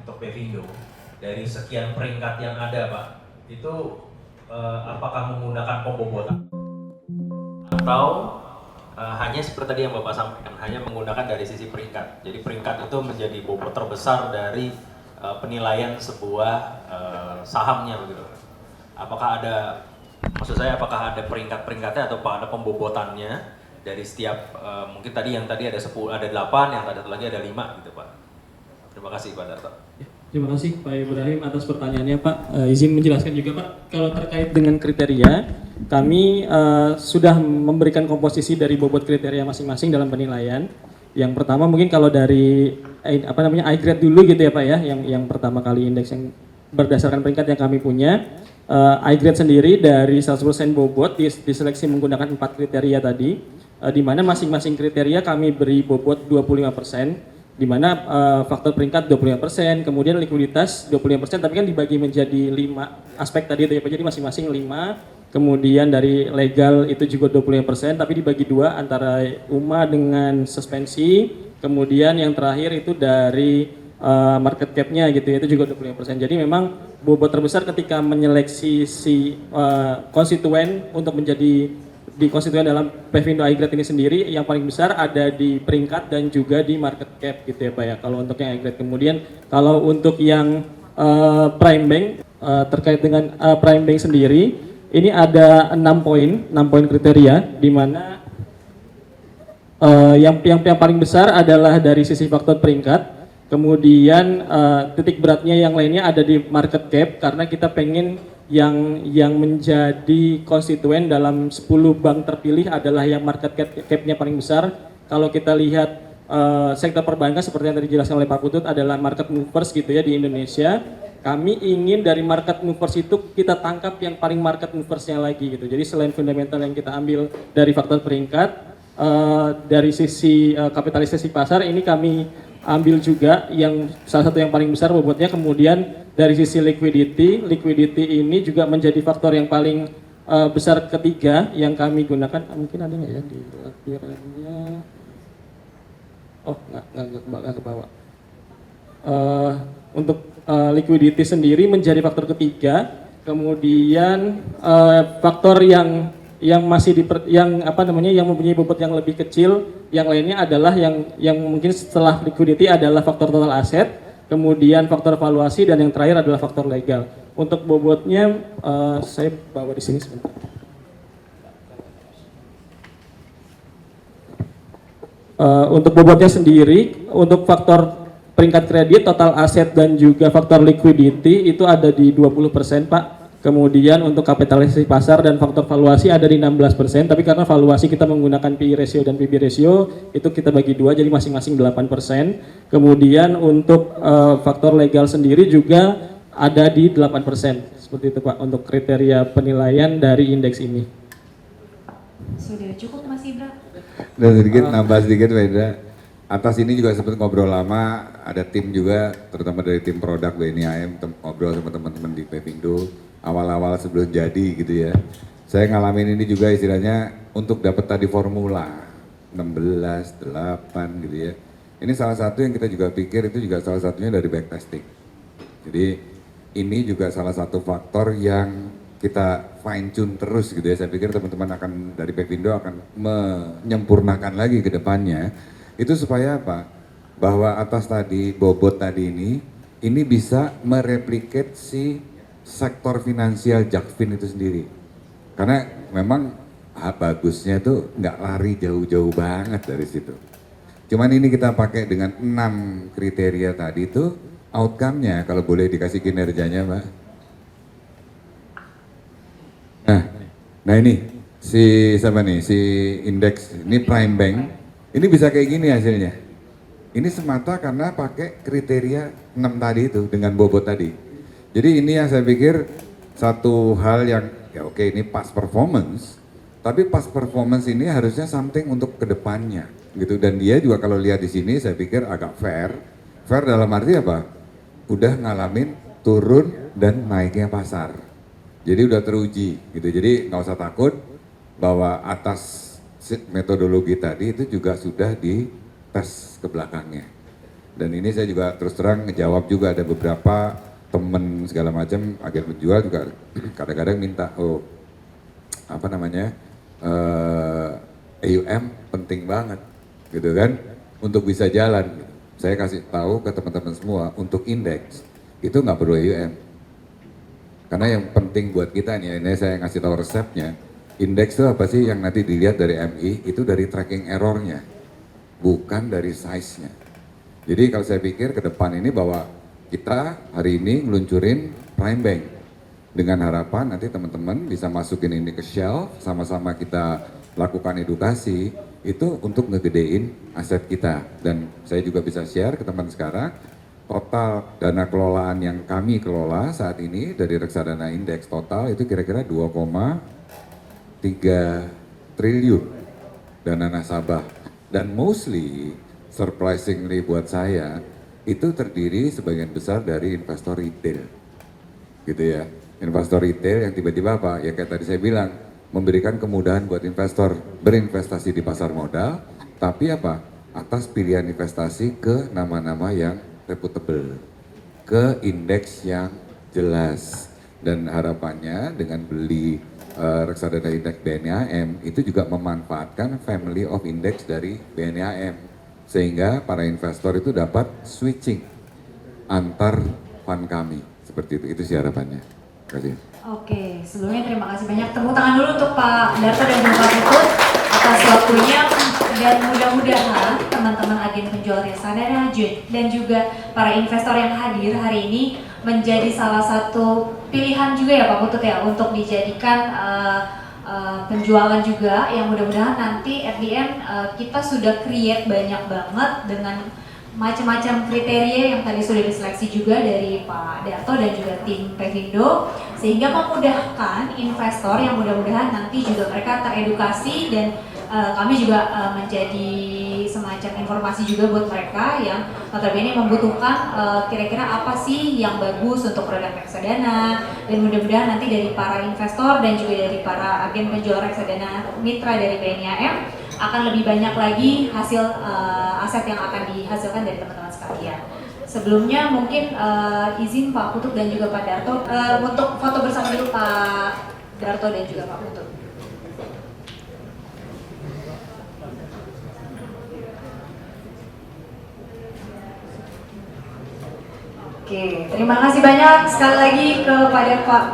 untuk Pevindo dari sekian peringkat yang ada, Pak, itu apakah menggunakan pembobotan atau hanya seperti tadi yang Bapak sampaikan, hanya menggunakan dari sisi peringkat. Jadi peringkat itu menjadi bobot terbesar dari penilaian sebuah sahamnya begitu. Apakah ada, maksud saya apakah ada peringkat-peringkatnya atau ada pembobotannya dari setiap mungkin tadi yang tadi ada 10, ada 8, yang tadi lagi ada 5 gitu, Pak. Terima kasih Pak Darto. Terima kasih Pak Ibrahim atas pertanyaannya Pak. Izin menjelaskan juga Pak, kalau terkait dengan kriteria, kami sudah memberikan komposisi dari bobot kriteria masing-masing dalam penilaian. Yang pertama mungkin kalau dari iGrade dulu gitu ya Pak ya, yang pertama kali indeks yang berdasarkan peringkat yang kami punya. iGrade sendiri dari 100% bobot diseleksi menggunakan 4 kriteria tadi, di mana masing-masing kriteria kami beri bobot 25%. Di mana faktor peringkat 25%, kemudian likuiditas 25%, tapi kan dibagi menjadi 5 aspek tadi itu ya Pak, jadi masing-masing 5, kemudian dari legal itu juga 25%, tapi dibagi 2 antara UMA dengan suspensi, kemudian yang terakhir itu dari market cap-nya gitu ya, itu juga 25%. Jadi memang bobot terbesar ketika menyeleksi si konstituen untuk menjadi di konstituen dalam Pevindo iGrade ini sendiri, yang paling besar ada di peringkat dan juga di market cap gitu ya Pak ya, kalau untuk yang iGrade. Kemudian kalau untuk yang Prime Bank, terkait dengan Prime Bank sendiri, ini ada 6 poin kriteria, di mana yang paling besar adalah dari sisi faktor peringkat, kemudian titik beratnya yang lainnya ada di market cap, karena kita pengen yang menjadi konstituen dalam 10 bank terpilih adalah yang market cap-nya paling besar. Kalau kita lihat sektor perbankan seperti yang tadi dijelaskan oleh Pak Putut adalah market movers gitu ya di Indonesia. Kami ingin dari market movers itu kita tangkap yang paling market moversnya lagi gitu. Jadi selain fundamental yang kita ambil dari faktor peringkat, dari sisi kapitalisasi pasar ini kami ambil juga yang salah satu yang paling besar bobotnya. Kemudian dari sisi liquidity ini juga menjadi faktor yang paling besar ketiga yang kami gunakan. Mungkin ada nggak ya di lampirannya? Oh nggak ke bawah. Untuk liquidity sendiri menjadi faktor ketiga. Kemudian faktor yang masih yang mempunyai bobot yang lebih kecil, yang lainnya adalah yang mungkin setelah liquidity adalah faktor total aset. Kemudian faktor valuasi, dan yang terakhir adalah faktor legal. Untuk bobotnya saya bawa di sini sebentar. Untuk bobotnya sendiri, untuk faktor peringkat kredit, total aset dan juga faktor liquidity itu ada di 20% Pak. Kemudian untuk kapitalisasi pasar dan faktor valuasi ada di 16%, tapi karena valuasi kita menggunakan PI ratio dan PB ratio itu kita bagi 2, jadi masing-masing 8%. Kemudian untuk faktor legal sendiri juga ada di 8%. Seperti itu Pak untuk kriteria penilaian dari indeks ini. Sudah cukup Mas Ibra? Dan sedikit nambah sedikit Wenda. Atas ini juga sempat ngobrol lama, ada tim juga terutama dari tim produk BNI AM ngobrol sama teman-teman di Pevindo awal-awal sebelum jadi gitu ya. Saya ngalamin ini juga istilahnya untuk dapat tadi formula 16, 8 gitu ya. Ini salah satu yang kita juga pikir itu juga salah satunya dari backtesting. Jadi ini juga salah satu faktor yang kita fine tune terus gitu ya. Saya pikir teman-teman akan dari Pevindo akan menyempurnakan lagi ke depannya. Itu supaya apa? Bahwa atas tadi, bobot tadi ini bisa mereplikat si sektor finansial Jakfin itu sendiri. Karena memang bagusnya tuh nggak lari jauh-jauh banget dari situ. Cuman ini kita pakai dengan 6 kriteria tadi tuh, outcome-nya kalau boleh dikasih kinerjanya Mbak. Nah ini si siapa nih, si indeks, ini Prime Bank, ini bisa kayak gini hasilnya. Ini semata karena pakai kriteria 6 tadi itu dengan bobot tadi. Jadi ini yang saya pikir satu hal yang ya oke, ini past performance, tapi past performance ini harusnya something untuk kedepannya gitu. Dan dia juga kalau lihat di sini saya pikir agak fair dalam arti apa? Udah ngalamin turun dan naiknya pasar. Jadi udah teruji gitu. Jadi nggak usah takut bahwa atas metodologi tadi itu juga sudah dites ke belakangnya. Dan ini saya juga terus terang ngejawab juga ada beberapa temen segala macam agen penjual juga kadang-kadang minta AUM penting banget gitu kan untuk bisa jalan. Saya kasih tahu ke teman-teman semua untuk indeks itu nggak perlu AUM. Karena yang penting buat kita nih, ini saya ngasih tahu resepnya. Indeks itu apa sih yang nanti dilihat dari MI itu dari tracking errornya, bukan dari size-nya. Jadi kalau saya pikir ke depan ini bahwa kita hari ini ngeluncurin Prime Bank dengan harapan nanti teman-teman bisa masukin ini ke shelf, sama-sama kita lakukan edukasi itu untuk ngegedein aset kita. Dan saya juga bisa share ke teman sekarang, total dana kelolaan yang kami kelola saat ini dari reksadana indeks total itu kira-kira 2,3 triliun dana nasabah. Dan mostly, surprisingly buat saya, itu terdiri sebagian besar dari investor retail. Gitu ya, investor retail yang tiba-tiba apa? Ya kayak tadi saya bilang, memberikan kemudahan buat investor berinvestasi di pasar modal, tapi apa? Atas pilihan investasi ke nama-nama yang reputable, ke indeks yang jelas. Dan harapannya dengan beli reksadana indeks BNIAM itu juga memanfaatkan family of index dari BNIAM sehingga para investor itu dapat switching antar fund kami seperti itu sih harapannya. Terima kasih. Oke, sebelumnya terima kasih banyak. Tepuk tangan dulu untuk Pak Darto dan Pak Putut atas waktunya, dan mudah-mudahan teman-teman agen penjual reksadana dan juga para investor yang hadir hari ini menjadi salah satu pilihan juga ya Pak Putut ya untuk dijadikan penjualan juga, yang mudah-mudahan nanti at the end kita sudah create banyak banget dengan macam-macam kriteria yang tadi sudah diseleksi juga dari Pak Darto dan juga tim Pevindo, sehingga memudahkan investor yang mudah-mudahan nanti juga mereka teredukasi dan kami juga menjadi semacam informasi juga buat mereka yang notabene membutuhkan kira-kira apa sih yang bagus untuk produk reksadana, dan mudah-mudahan nanti dari para investor dan juga dari para agen penjual reksadana mitra dari BNIAM akan lebih banyak lagi hasil aset yang akan dihasilkan dari teman-teman sekalian. Sebelumnya mungkin izin Pak Putut dan juga Pak Darto untuk foto bersama dulu Pak Darto dan juga Pak Putut. Oke, terima kasih banyak sekali lagi kepada Pak.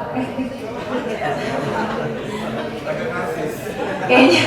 Kayaknya